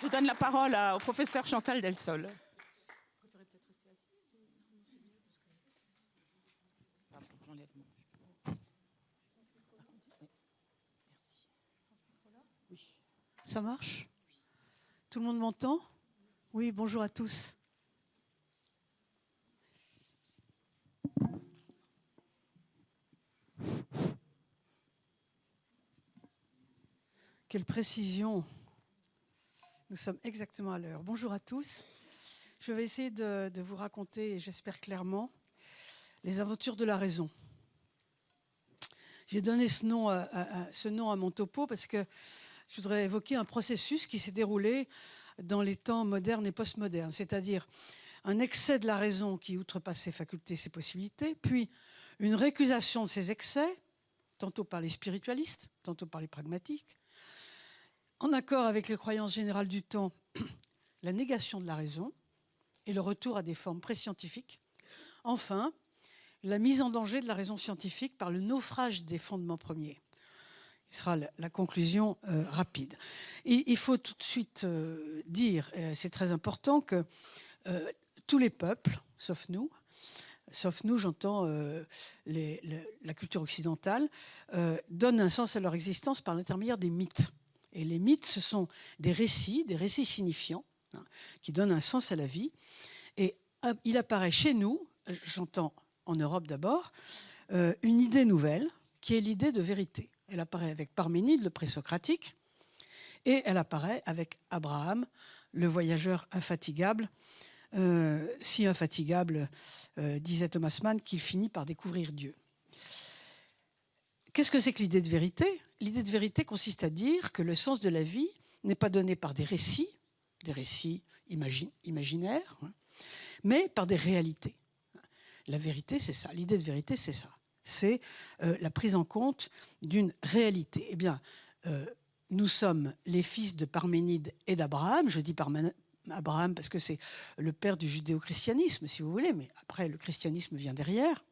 Je donne la parole au professeur Chantal Delsol. Ça marche? Tout le monde m'entend? Oui, bonjour à tous. Quelle précision! Nous sommes exactement à l'heure. Bonjour à tous. Je vais essayer de vous raconter, j'espère clairement, les aventures de la raison. J'ai donné ce nom à mon topo parce que je voudrais évoquer un processus qui s'est déroulé dans les temps modernes et postmodernes, c'est-à-dire un excès de la raison qui outrepasse ses facultés, ses possibilités, puis une récusation de ces excès, tantôt par les spiritualistes, tantôt par les pragmatiques, en accord avec les croyances générales du temps, la négation de la raison et le retour à des formes pré-scientifiques. Enfin, la mise en danger de la raison scientifique par le naufrage des fondements premiers. Ce sera la conclusion rapide. Et il faut tout de suite dire, c'est très important, que tous les peuples, sauf nous, j'entends la culture occidentale, donnent un sens à leur existence par l'intermédiaire des mythes. Et les mythes, ce sont des récits signifiants, hein, qui donnent un sens à la vie. Et il apparaît chez nous, j'entends en Europe d'abord, une idée nouvelle, qui est l'idée de vérité. Elle apparaît avec Parménide, le présocratique, et elle apparaît avec Abraham, le voyageur infatigable, si infatigable, disait Thomas Mann, qu'il finit par découvrir Dieu. Qu'est-ce que c'est que l'idée de vérité? L'idée de vérité consiste à dire que le sens de la vie n'est pas donné par des récits imaginaires, mais par des réalités. La vérité, c'est ça. L'idée de vérité, c'est ça. C'est la prise en compte d'une réalité. Eh bien, nous sommes les fils de Parménide et d'Abraham. Je dis Abraham parce que c'est le père du judéo-christianisme, si vous voulez, mais après, le christianisme vient derrière.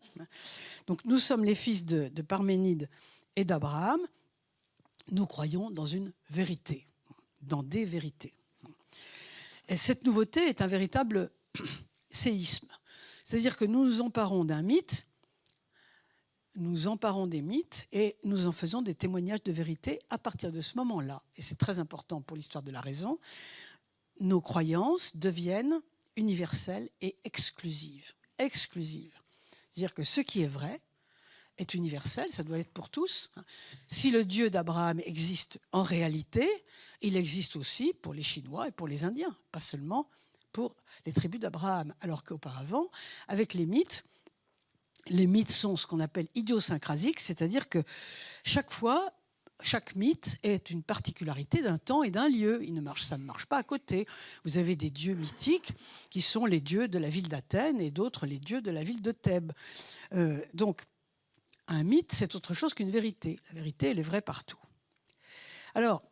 Donc, nous sommes les fils de Parménide et d'Abraham. Nous croyons dans une vérité, dans des vérités. Et cette nouveauté est un véritable séisme. C'est-à-dire que nous nous emparons d'un mythe, nous emparons des mythes et nous en faisons des témoignages de vérité à partir de ce moment-là. Et c'est très important pour l'histoire de la raison. Nos croyances deviennent universelles et exclusives. Exclusives. C'est-à-dire que ce qui est vrai est universel, ça doit être pour tous. Si le Dieu d'Abraham existe en réalité, il existe aussi pour les Chinois et pour les Indiens, pas seulement pour les tribus d'Abraham. Alors qu'auparavant, avec les mythes sont ce qu'on appelle idiosyncrasiques, c'est-à-dire que chaque mythe est une particularité d'un temps et d'un lieu. Ça ne marche pas à côté. Vous avez des dieux mythiques qui sont les dieux de la ville d'Athènes et d'autres les dieux de la ville de Thèbes. Donc, un mythe, c'est autre chose qu'une vérité. La vérité, elle est vraie partout. Alors,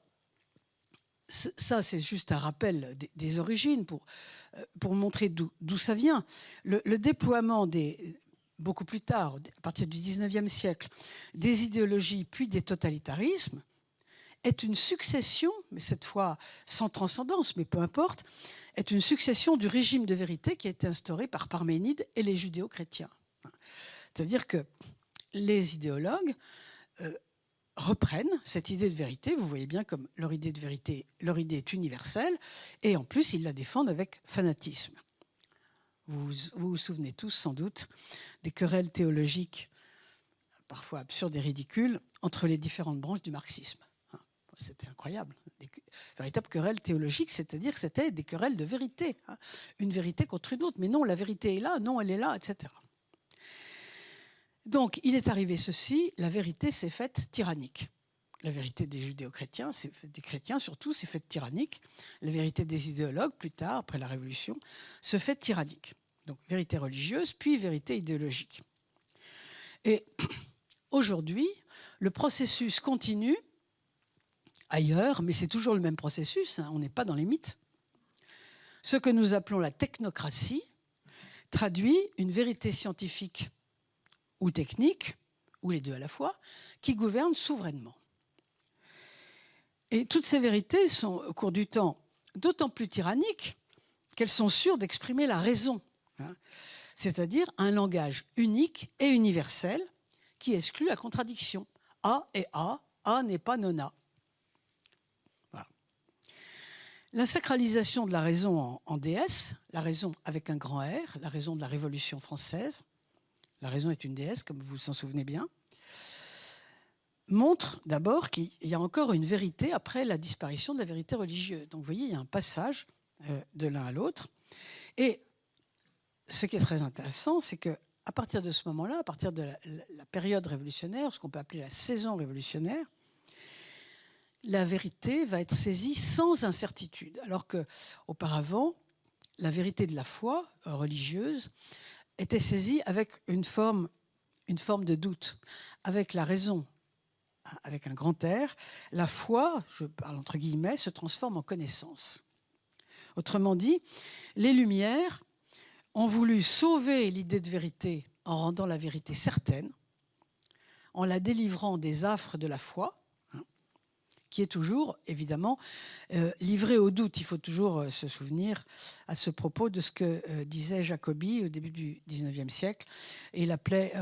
ça, c'est juste un rappel des origines pour montrer d'où ça vient. Le déploiement beaucoup plus tard, à partir du XIXe siècle, des idéologies puis des totalitarismes est une succession, mais cette fois sans transcendance, mais peu importe, est une succession du régime de vérité qui a été instauré par Parménide et les judéo-chrétiens. C'est-à-dire que les idéologues reprennent cette idée de vérité. Vous voyez bien comme leur idée de vérité, leur idée est universelle, et en plus, ils la défendent avec fanatisme. Vous vous souvenez tous, sans doute, des querelles théologiques, parfois absurdes et ridicules, entre les différentes branches du marxisme. C'était incroyable. Des véritables querelles théologiques, c'est-à-dire que c'était des querelles de vérité. Une vérité contre une autre. Mais non, la vérité est là, non, elle est là, etc. Donc, il est arrivé ceci, la vérité s'est faite tyrannique. La vérité des judéo-chrétiens, des chrétiens surtout, s'est faite tyrannique. La vérité des idéologues, plus tard, après la Révolution, se fait tyrannique. Donc, vérité religieuse, puis vérité idéologique. Et aujourd'hui, le processus continue ailleurs, mais c'est toujours le même processus, on n'est pas dans les mythes. Ce que nous appelons la technocratie traduit une vérité scientifique ou technique, ou les deux à la fois, qui gouverne souverainement. Et toutes ces vérités sont, au cours du temps, d'autant plus tyranniques qu'elles sont sûres d'exprimer la raison, hein, c'est-à-dire un langage unique et universel qui exclut la contradiction. A est A n'est pas non A. Voilà. La sacralisation de la raison en déesse, la raison avec un grand R, la raison de la Révolution française, la raison est une déesse, comme vous vous en souvenez bien, montre d'abord qu'il y a encore une vérité après la disparition de la vérité religieuse. Donc vous voyez, il y a un passage de l'un à l'autre. Et ce qui est très intéressant, c'est qu'à partir de ce moment-là, à partir de la période révolutionnaire, ce qu'on peut appeler la saison révolutionnaire, la vérité va être saisie sans incertitude, alors qu'auparavant, la vérité de la foi religieuse était saisie avec une forme de doute, avec la raison, avec un grand R, la foi, je parle entre guillemets, se transforme en connaissance. Autrement dit, les Lumières ont voulu sauver l'idée de vérité en rendant la vérité certaine, en la délivrant des affres de la foi, qui est toujours, évidemment, livrée au doute. Il faut toujours se souvenir à ce propos de ce que disait Jacobi au début du XIXe siècle. Et il appelait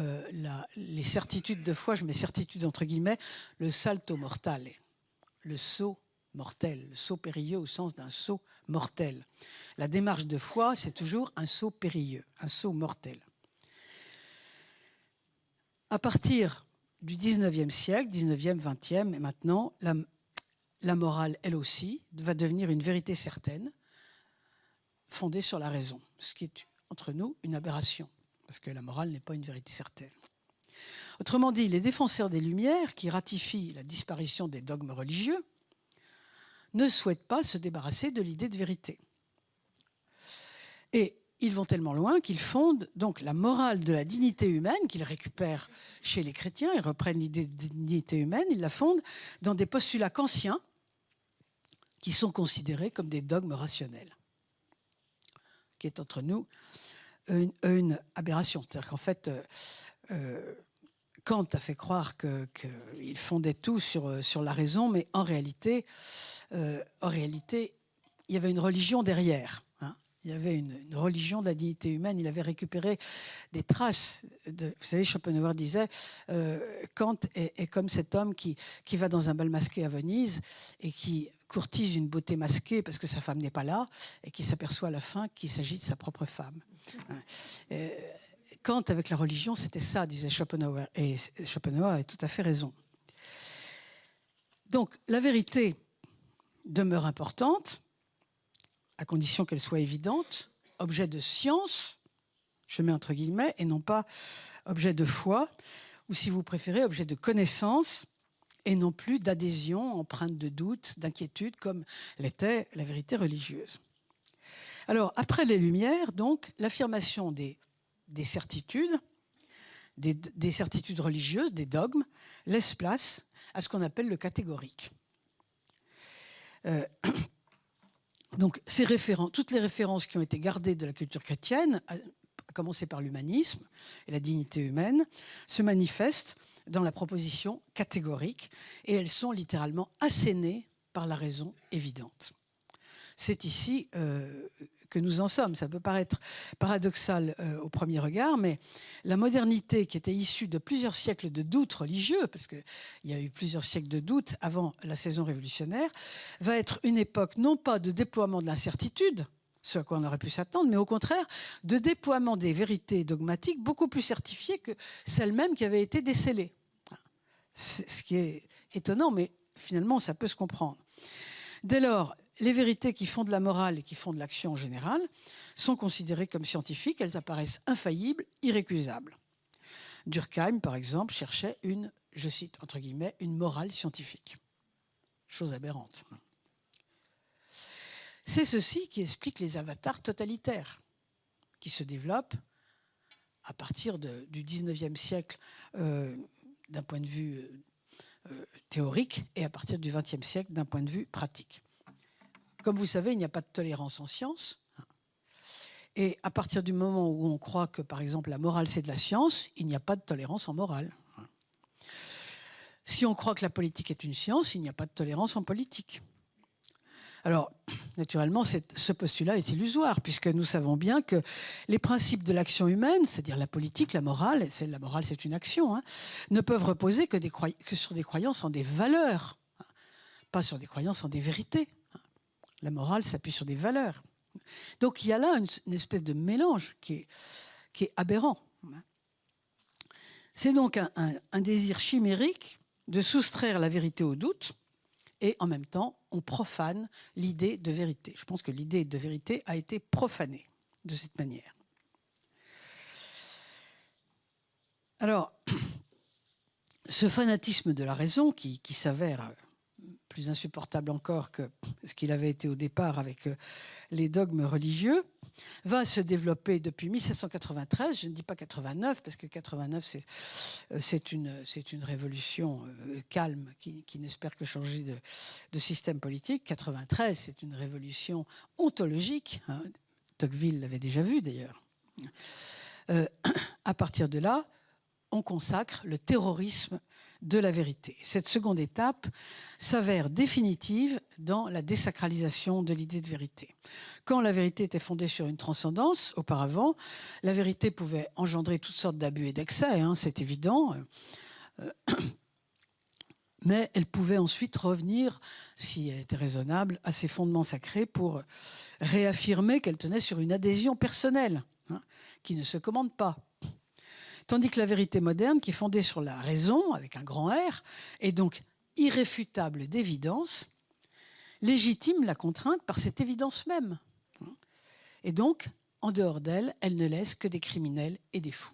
les certitudes de foi, je mets certitude entre guillemets, le salto mortale, le saut mortel, le saut périlleux au sens d'un saut mortel. La démarche de foi, c'est toujours un saut périlleux, un saut mortel. À partir du XIXe siècle, XIXe, XXe, et maintenant, la morale, elle aussi, va devenir une vérité certaine, fondée sur la raison, ce qui est, entre nous, une aberration, parce que la morale n'est pas une vérité certaine. Autrement dit, les défenseurs des Lumières, qui ratifient la disparition des dogmes religieux, ne souhaitent pas se débarrasser de l'idée de vérité. Et ils vont tellement loin qu'ils fondent donc la morale de la dignité humaine, qu'ils récupèrent chez les chrétiens, ils reprennent l'idée de dignité humaine, ils la fondent dans des postulats kantiens qui sont considérés comme des dogmes rationnels, qui est entre nous une aberration. C'est-à-dire qu'en fait, Kant a fait croire qu'il fondait tout sur la raison, mais en réalité, il y avait une religion derrière. Il y avait une religion de la dignité humaine. Il avait récupéré des traces. Vous savez, Schopenhauer disait Kant est comme cet homme qui va dans un bal masqué à Venise et qui courtise une beauté masquée parce que sa femme n'est pas là et qui s'aperçoit à la fin qu'il s'agit de sa propre femme. Kant, avec la religion, c'était ça, disait Schopenhauer. Et Schopenhauer avait tout à fait raison. Donc, la vérité demeure importante, à condition qu'elle soit évidente, objet de science, je mets entre guillemets, et non pas objet de foi, ou si vous préférez, objet de connaissance, et non plus d'adhésion, empreinte de doute, d'inquiétude, comme l'était la vérité religieuse. Alors, après les Lumières, donc, l'affirmation des certitudes, des certitudes religieuses, des dogmes, laisse place à ce qu'on appelle le catégorique. Donc, toutes les références qui ont été gardées de la culture chrétienne, à commencer par l'humanisme et la dignité humaine, se manifestent dans la proposition catégorique et elles sont littéralement assénées par la raison évidente. C'est ici que nous en sommes. Ça peut paraître paradoxal au premier regard, mais la modernité qui était issue de plusieurs siècles de doutes religieux, parce qu'il y a eu plusieurs siècles de doutes avant la saison révolutionnaire, va être une époque non pas de déploiement de l'incertitude, ce à quoi on aurait pu s'attendre, mais au contraire de déploiement des vérités dogmatiques beaucoup plus certifiées que celles mêmes qui avaient été décelées. C'est ce qui est étonnant, mais finalement ça peut se comprendre. Dès lors, les vérités qui fondent la morale et qui fondent l'action en général sont considérées comme scientifiques, elles apparaissent infaillibles, irrécusables. Durkheim, par exemple, cherchait une, je cite entre guillemets, une morale scientifique. Chose aberrante. C'est ceci qui explique les avatars totalitaires qui se développent à partir du XIXe siècle d'un point de vue théorique et à partir du XXe siècle d'un point de vue pratique. Comme vous savez, il n'y a pas de tolérance en science. Et à partir du moment où on croit que, par exemple, la morale, c'est de la science, il n'y a pas de tolérance en morale. Si on croit que la politique est une science, il n'y a pas de tolérance en politique. Alors, naturellement, ce postulat est illusoire, puisque nous savons bien que les principes de l'action humaine, c'est-à-dire la politique, la morale, et la morale c'est une action, hein, ne peuvent reposer que sur des croyances en des valeurs, hein, pas sur des croyances en des vérités. La morale s'appuie sur des valeurs. Donc il y a là une espèce de mélange qui est aberrant. C'est donc un désir chimérique de soustraire la vérité au doute, et en même temps, on profane l'idée de vérité. Je pense que l'idée de vérité a été profanée de cette manière. Alors, ce fanatisme de la raison, qui s'avère plus insupportable encore que ce qu'il avait été au départ avec les dogmes religieux, va se développer depuis 1793, je ne dis pas 89, parce que 89, c'est une révolution calme qui n'espère que changer de système politique. 93, c'est une révolution ontologique, hein. Tocqueville l'avait déjà vu d'ailleurs. À partir de là, on consacre le terrorisme de la vérité. Cette seconde étape s'avère définitive dans la désacralisation de l'idée de vérité. Quand la vérité était fondée sur une transcendance, auparavant, la vérité pouvait engendrer toutes sortes d'abus et d'excès, hein, c'est évident, mais elle pouvait ensuite revenir, si elle était raisonnable, à ses fondements sacrés pour réaffirmer qu'elle tenait sur une adhésion personnelle, hein, qui ne se commande pas. Tandis que la vérité moderne, qui est fondée sur la raison, avec un grand R, est donc irréfutable d'évidence, légitime la contrainte par cette évidence même. Et donc, en dehors d'elle, elle ne laisse que des criminels et des fous.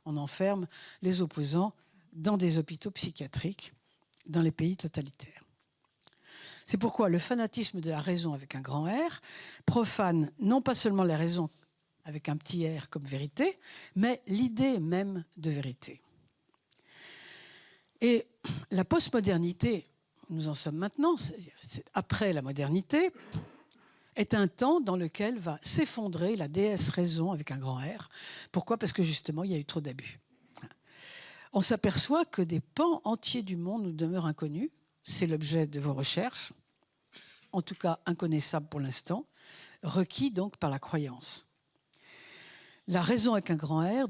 On enferme les opposants dans des hôpitaux psychiatriques dans les pays totalitaires. C'est pourquoi le fanatisme de la raison avec un grand R profane non pas seulement la raison avec un petit R comme vérité, mais l'idée même de vérité. Et la postmodernité, nous en sommes maintenant, c'est après la modernité, est un temps dans lequel va s'effondrer la déesse raison avec un grand R. Pourquoi ? Parce que justement, il y a eu trop d'abus. On s'aperçoit que des pans entiers du monde nous demeurent inconnus. C'est l'objet de vos recherches, en tout cas inconnaissables pour l'instant, requis donc par la croyance. La raison avec un grand R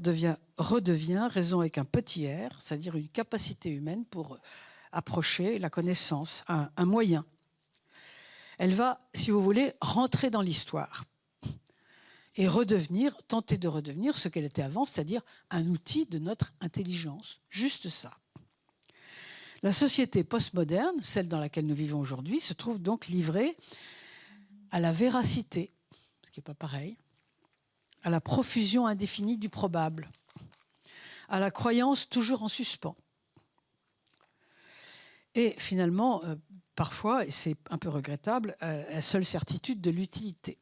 redevient raison avec un petit r, c'est-à-dire une capacité humaine pour approcher la connaissance, un moyen. Elle va, si vous voulez, rentrer dans l'histoire et tenter de redevenir ce qu'elle était avant, c'est-à-dire un outil de notre intelligence. Juste ça. La société postmoderne, celle dans laquelle nous vivons aujourd'hui, se trouve donc livrée à la véracité, ce qui n'est pas pareil, à la profusion indéfinie du probable, à la croyance toujours en suspens. Et finalement, parfois, et c'est un peu regrettable, la seule certitude de l'utilité.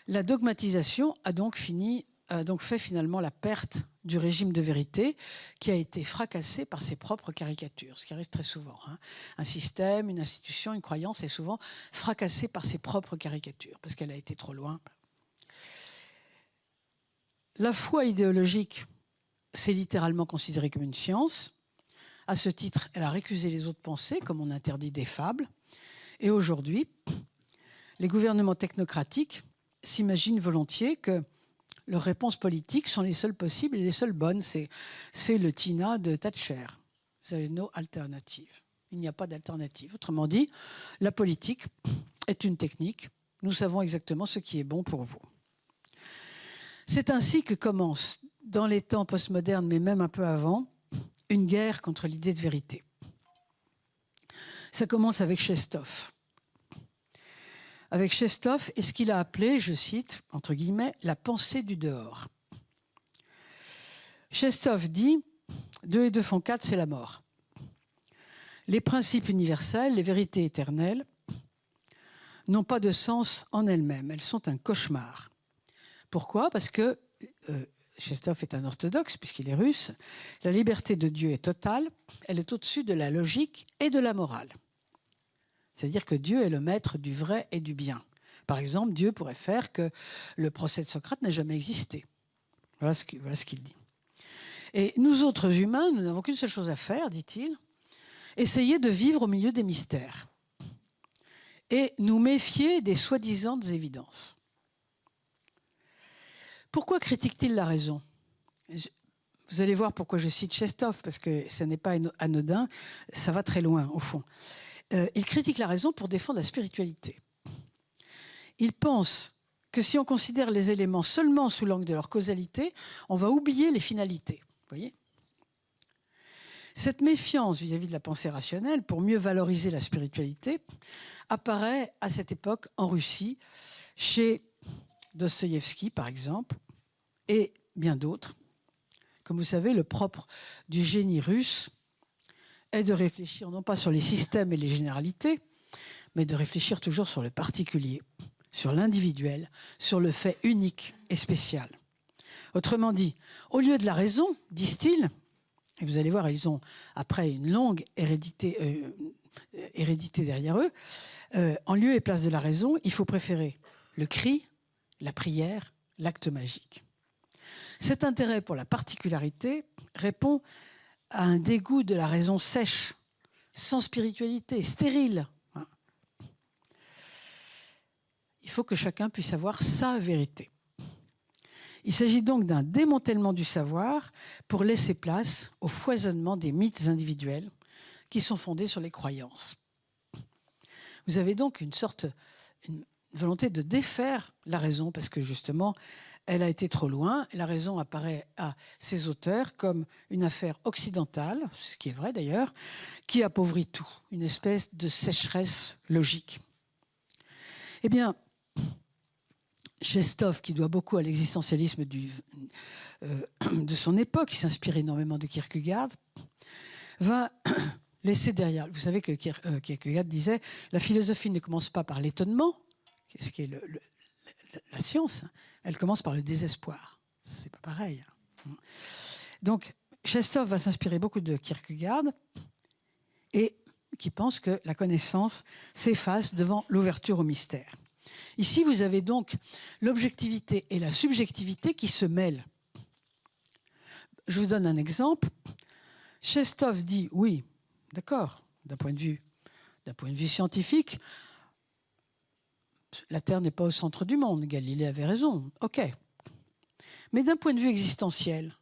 La dogmatisation a donc fait finalement la perte du régime de vérité qui a été fracassé par ses propres caricatures, ce qui arrive très souvent. Hein. Un système, une institution, une croyance est souvent fracassée par ses propres caricatures parce qu'elle a été trop loin. La foi idéologique, c'est littéralement considéré comme une science. À ce titre, elle a récusé les autres pensées, comme on interdit des fables. Et aujourd'hui, les gouvernements technocratiques s'imaginent volontiers que leurs réponses politiques sont les seules possibles et les seules bonnes. C'est le TINA de Thatcher. There is no alternative. Il n'y a pas d'alternative. Autrement dit, la politique est une technique. Nous savons exactement ce qui est bon pour vous. C'est ainsi que commence, dans les temps postmodernes, mais même un peu avant, une guerre contre l'idée de vérité. Ça commence avec Chestov. Avec Chestov et ce qu'il a appelé, je cite, entre guillemets, la pensée du dehors. Chestov dit « 2 et 2 font 4, c'est la mort ». Les principes universels, les vérités éternelles, n'ont pas de sens en elles-mêmes. Elles sont un cauchemar. Pourquoi ? Parce que Chestov est un orthodoxe, puisqu'il est russe. La liberté de Dieu est totale. Elle est au-dessus de la logique et de la morale. C'est-à-dire que Dieu est le maître du vrai et du bien. Par exemple, Dieu pourrait faire que le procès de Socrate n'a jamais existé. Voilà ce qu'il dit. Et nous autres humains, nous n'avons qu'une seule chose à faire, dit-il, essayer de vivre au milieu des mystères. et nous méfier des soi-disant évidences. Pourquoi critique-t-il la raison ? Vous allez voir pourquoi je cite Chestov, parce que ce n'est pas anodin, ça va très loin au fond. Il critique la raison pour défendre la spiritualité. Il pense que si on considère les éléments seulement sous l'angle de leur causalité, on va oublier les finalités. Vous voyez ? Cette méfiance vis-à-vis de la pensée rationnelle, pour mieux valoriser la spiritualité, apparaît à cette époque en Russie, chez Dostoïevski par exemple, et bien d'autres. Comme vous savez, le propre du génie russe est de réfléchir non pas sur les systèmes et les généralités, mais de réfléchir toujours sur le particulier, sur l'individuel, sur le fait unique et spécial. Autrement dit, au lieu de la raison, disent-ils, et vous allez voir, ils ont après une longue hérédité derrière eux, en lieu et place de la raison, il faut préférer le cri, la prière, l'acte magique. Cet intérêt pour la particularité répond à un dégoût de la raison sèche, sans spiritualité, stérile. Il faut que chacun puisse avoir sa vérité. Il s'agit donc d'un démantèlement du savoir pour laisser place au foisonnement des mythes individuels qui sont fondés sur les croyances. Vous avez donc une volonté de défaire la raison parce que justement, elle a été trop loin. La raison apparaît à ces auteurs comme une affaire occidentale, ce qui est vrai d'ailleurs, qui appauvrit tout, une espèce de sécheresse logique. Eh bien, Chestov, qui doit beaucoup à l'existentialisme de son époque, qui s'inspire énormément de Kierkegaard, va laisser derrière. Vous savez que Kierkegaard disait « La philosophie ne commence pas par l'étonnement », ce qui est la science, elle commence par le désespoir. C'est pas pareil. Donc, Chestov va s'inspirer beaucoup de Kierkegaard et qui pense que la connaissance s'efface devant l'ouverture au mystère. Ici, vous avez donc l'objectivité et la subjectivité qui se mêlent. Je vous donne un exemple. Chestov dit, oui, d'accord, d'un point de vue scientifique, la Terre n'est pas au centre du monde. Galilée avait raison, ok. Mais d'un point de vue existentiel,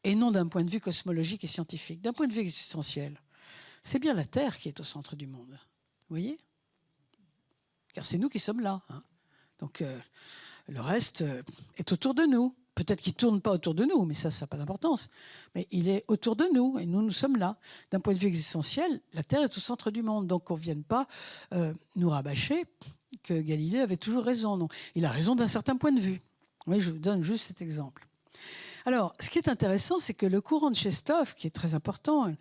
et non d'un point de vue cosmologique et scientifique, d'un point de vue existentiel, c'est bien la Terre qui est au centre du monde. Vous voyez ? Car c'est nous qui sommes là. Hein. Donc le reste est autour de nous. Peut-être qu'il ne tourne pas autour de nous, mais ça n'a pas d'importance. Mais il est autour de nous, et nous sommes là. D'un point de vue existentiel, la Terre est au centre du monde. Donc on ne vienne pas nous rabâcher que Galilée avait toujours raison. Non. Il a raison d'un certain point de vue. Oui, je vous donne juste cet exemple. Alors, ce qui est intéressant, c'est que le courant de Chestov, qui est très important,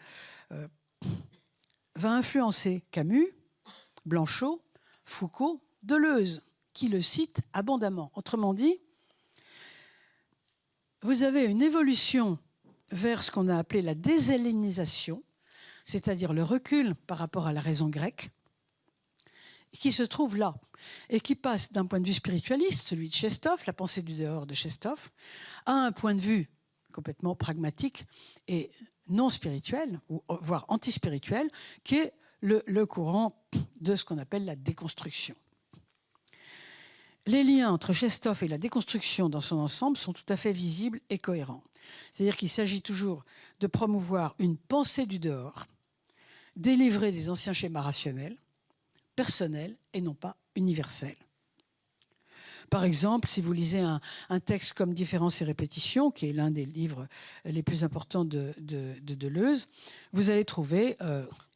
va influencer Camus, Blanchot, Foucault, Deleuze, qui le cite abondamment. Autrement dit, vous avez une évolution vers ce qu'on a appelé la déshellénisation, c'est-à-dire le recul par rapport à la raison grecque, qui se trouve là, et qui passe d'un point de vue spiritualiste, celui de Chestov, la pensée du dehors de Chestov, à un point de vue complètement pragmatique et non spirituel, ou voire antispirituel, qui est le courant de ce qu'on appelle la déconstruction. Les liens entre Chestov et la déconstruction dans son ensemble sont tout à fait visibles et cohérents. C'est-à-dire qu'il s'agit toujours de promouvoir une pensée du dehors, délivrée des anciens schémas rationnels, personnels et non pas universels. Par exemple, si vous lisez un texte comme Différence et répétition, qui est l'un des livres les plus importants de Deleuze, vous allez trouver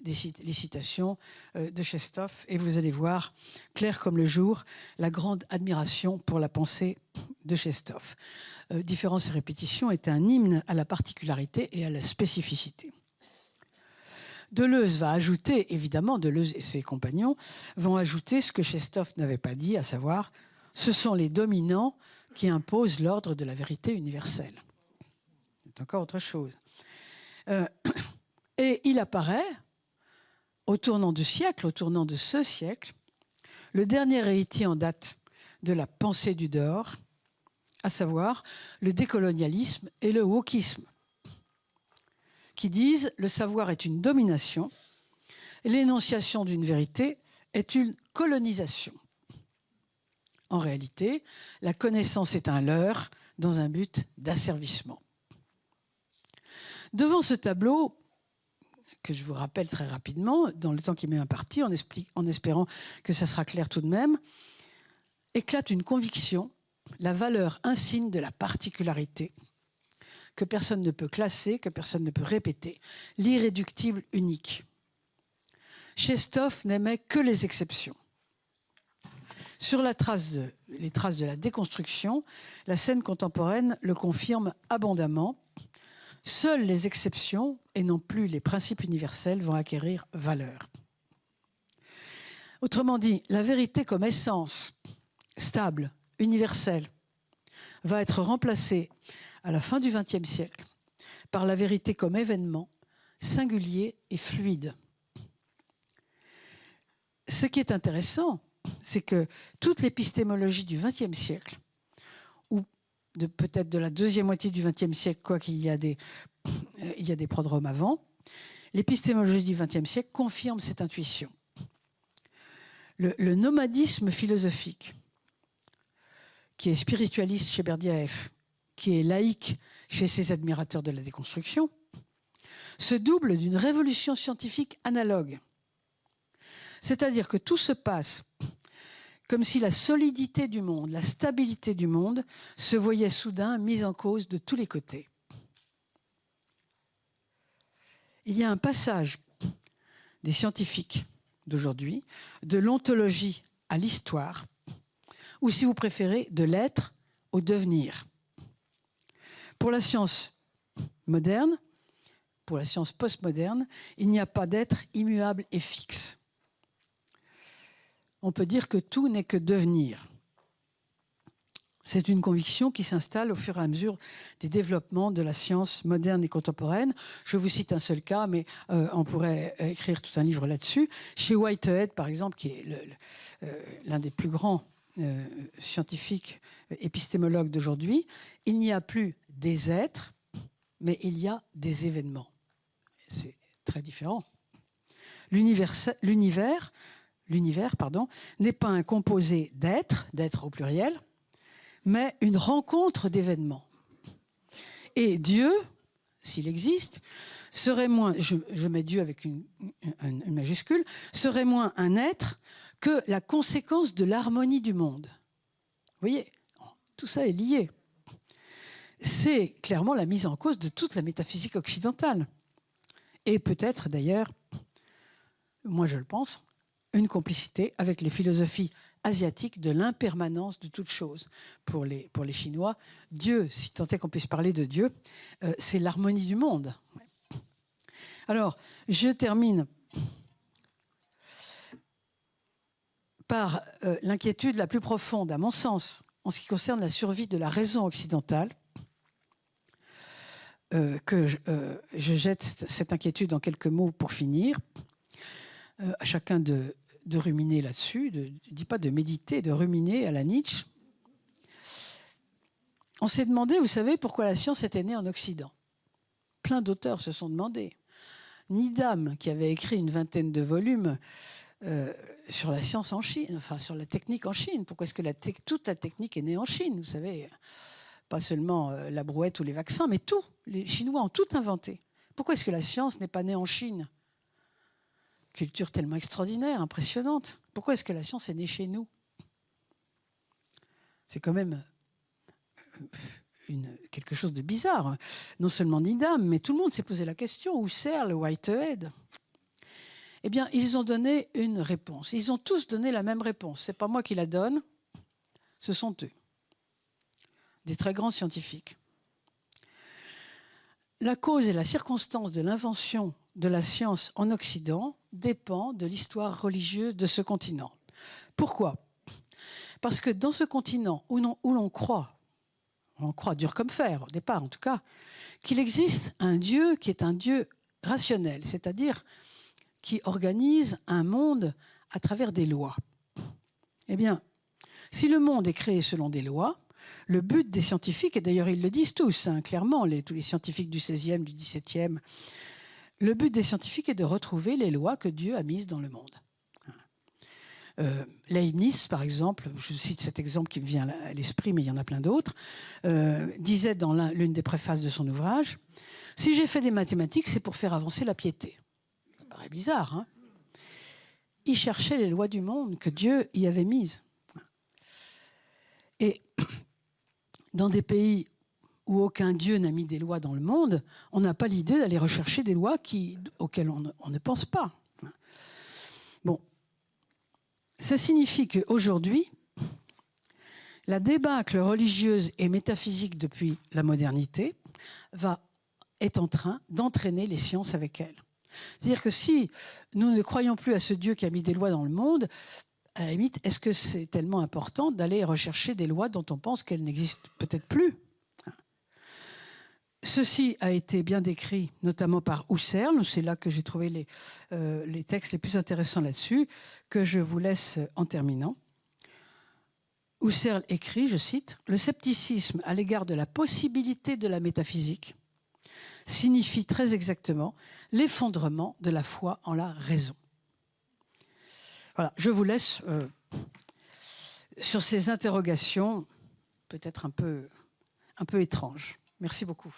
les citations de Chestov et vous allez voir, clair comme le jour, la grande admiration pour la pensée de Chestov. Différence et répétition est un hymne à la particularité et à la spécificité. Deleuze va ajouter, évidemment, Deleuze et ses compagnons vont ajouter ce que Chestov n'avait pas dit, à savoir ce sont les dominants qui imposent l'ordre de la vérité universelle. C'est encore autre chose. Et il apparaît, au tournant de ce siècle, le dernier héritier en date de la pensée du dehors, à savoir le décolonialisme et le wokisme, qui disent le savoir est une domination, l'énonciation d'une vérité est une colonisation. En réalité, la connaissance est un leurre dans un but d'asservissement. Devant ce tableau, que je vous rappelle très rapidement, dans le temps qui m'est imparti, en espérant que ça sera clair tout de même, éclate une conviction, la valeur insigne de la particularité, que personne ne peut classer, que personne ne peut répéter, l'irréductible unique. Tchekhov n'aimait que les exceptions. Sur les traces de la déconstruction, la scène contemporaine le confirme abondamment. Seules les exceptions, et non plus les principes universels, vont acquérir valeur. Autrement dit, la vérité comme essence, stable, universelle, va être remplacée à la fin du XXe siècle par la vérité comme événement, singulier et fluide. Ce qui est intéressant, c'est que toute l'épistémologie du XXe siècle, ou peut-être de la deuxième moitié du XXe siècle, quoiqu'il y a des prodromes avant, l'épistémologie du XXe siècle confirme cette intuition. Le nomadisme philosophique, qui est spiritualiste chez Berdyaev, qui est laïque chez ses admirateurs de la déconstruction, se double d'une révolution scientifique analogue. C'est-à-dire que tout se passe comme si la solidité du monde, la stabilité du monde se voyait soudain mise en cause de tous les côtés. Il y a un passage des scientifiques d'aujourd'hui, de l'ontologie à l'histoire, ou si vous préférez, de l'être au devenir. Pour la science moderne, pour la science postmoderne, il n'y a pas d'être immuable et fixe. On peut dire que tout n'est que devenir. C'est une conviction qui s'installe au fur et à mesure des développements de la science moderne et contemporaine. Je vous cite un seul cas, mais on pourrait écrire tout un livre là-dessus. Chez Whitehead, par exemple, qui est l'un des plus grands scientifiques épistémologues d'aujourd'hui, il n'y a plus des êtres, mais il y a des événements. C'est très différent. L'univers n'est pas un composé d'êtres au pluriel, mais une rencontre d'événements. Et Dieu, s'il existe, serait moins, je mets Dieu avec une majuscule, serait moins un être que la conséquence de l'harmonie du monde. Vous voyez, tout ça est lié. C'est clairement la mise en cause de toute la métaphysique occidentale. Et peut-être d'ailleurs, moi je le pense, une complicité avec les philosophies asiatiques de l'impermanence de toute chose. Pour les Chinois, Dieu, si tant est qu'on puisse parler de Dieu, c'est l'harmonie du monde. Alors, je termine par l'inquiétude la plus profonde, à mon sens, en ce qui concerne la survie de la raison occidentale, que je jette cette inquiétude en quelques mots pour finir. À chacun de ruminer là-dessus, je ne dis pas de méditer, de ruminer à la Nietzsche. On s'est demandé, vous savez, pourquoi la science était née en Occident. Plein d'auteurs se sont demandé. Needham, qui avait écrit une vingtaine de volumes sur la science en Chine, enfin sur la technique en Chine. Pourquoi est-ce que toute la technique est née en Chine? Vous savez, pas seulement la brouette ou les vaccins, mais tout. Les Chinois ont tout inventé. Pourquoi est-ce que la science n'est pas née en Chine? Culture tellement extraordinaire, impressionnante. Pourquoi est-ce que la science est née chez nous? C'est quand même quelque chose de bizarre. Non seulement Needham, mais tout le monde s'est posé la question. Husserl, Whitehead. Eh bien, ils ont donné une réponse. Ils ont tous donné la même réponse. Ce n'est pas moi qui la donne, ce sont eux. Des très grands scientifiques. La cause et la circonstance de l'invention de la science en Occident dépend de l'histoire religieuse de ce continent. Pourquoi? Parce que dans ce continent où l'on croit dur comme fer, au départ en tout cas, qu'il existe un Dieu qui est un Dieu rationnel, c'est-à-dire qui organise un monde à travers des lois. Eh bien, si le monde est créé selon des lois, le but des scientifiques, et d'ailleurs ils le disent tous, clairement, tous les scientifiques du XVIe, du XVIIe, le but des scientifiques est de retrouver les lois que Dieu a mises dans le monde. Leibniz, par exemple, je cite cet exemple qui me vient à l'esprit, mais il y en a plein d'autres, disait dans l'une des préfaces de son ouvrage, « Si j'ai fait des mathématiques, c'est pour faire avancer la piété. » Ça paraît bizarre, hein? Il cherchait les lois du monde que Dieu y avait mises. Et dans des pays où aucun Dieu n'a mis des lois dans le monde, on n'a pas l'idée d'aller rechercher des lois auxquelles on ne pense pas. Bon. Ça signifie qu'aujourd'hui, la débâcle religieuse et métaphysique depuis la modernité est en train d'entraîner les sciences avec elle. C'est-à-dire que si nous ne croyons plus à ce Dieu qui a mis des lois dans le monde, à la limite, est-ce que c'est tellement important d'aller rechercher des lois dont on pense qu'elles n'existent peut-être plus? Ceci a été bien décrit, notamment par Husserl. C'est là que j'ai trouvé les textes les plus intéressants là-dessus, que je vous laisse en terminant. Husserl écrit, je cite, « Le scepticisme à l'égard de la possibilité de la métaphysique signifie très exactement l'effondrement de la foi en la raison. » Voilà, je vous laisse sur ces interrogations peut-être un peu étranges. Merci beaucoup.